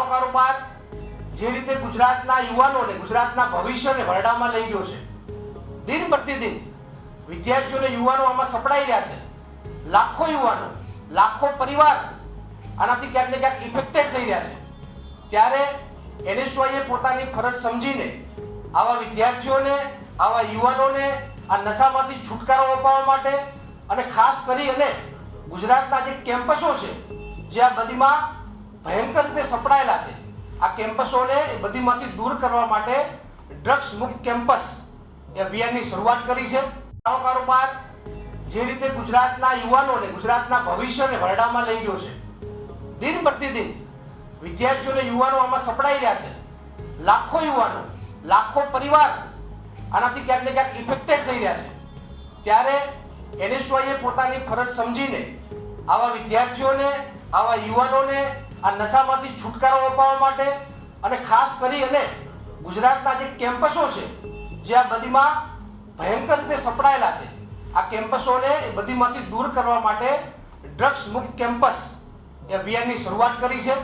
કારોબાર જે રીતે ગુજરાતના યુવાનોને ગુજરાતના ભવિષ્યને ભરડામાં લઈ ગયો છે, દિન પ્રતિદિન વિદ્યાર્થીઓને યુવાનો આમાં સપડાઈ રહ્યા છે. લાખો યુવાનો, લાખો પરિવાર આનાથી ક્યાંક ને ક્યાંક ઇફેક્ટેડ થઈ રહ્યા છે. ત્યારે NSYએ પોતાની ફરજ સમજીને આવા વિદ્યાર્થીઓને, આવા યુવાનોને આ નશામાંથી છુટકારો અપાવવા માટે અને ખાસ કરી અને ગુજરાતના જે કેમ્પસો છે જે આ બધીમાં ભયંકર રીતે સપડાયેલા છે, આ કેમ્પસોને એ બધીમાંથી દૂર કરવા માટે ડ્રગ્સ મુક્ત કેમ્પસ એ અભિયાનની શરૂઆત કરી છે. આવો કારોબાર જે રીતે ગુજરાતના યુવાનોને, ગુજરાતના ભવિષ્યને ભરડામાં લઈ ગયો છે, દિન પ્રતિદિન વિદ્યાર્થીઓને યુવાનો આમાં સપડાઈ રહ્યા છે. લાખો યુવાનો, લાખો પરિવાર આનાથી ક્યાંક ને ક્યાંક ઇફેક્ટેડ થઈ રહ્યા છે. ત્યારે NSYએ પોતાની ફરજ સમજીને આવા વિદ્યાર્થીઓને, આવા યુવાનોને આ નશામાંથી છુટકારો અપાવવા માટે અને ખાસ કરી અને ગુજરાતના જે કેમ્પસો છે જે આ બધીમાં ભયંકર રીતે સપડાયેલા છે, આ કેમ્પસોને એ બધીમાંથી દૂર કરવા માટે ડ્રગ્સ મુક્ત કેમ્પસ એ અભિયાનની શરૂઆત કરી છે.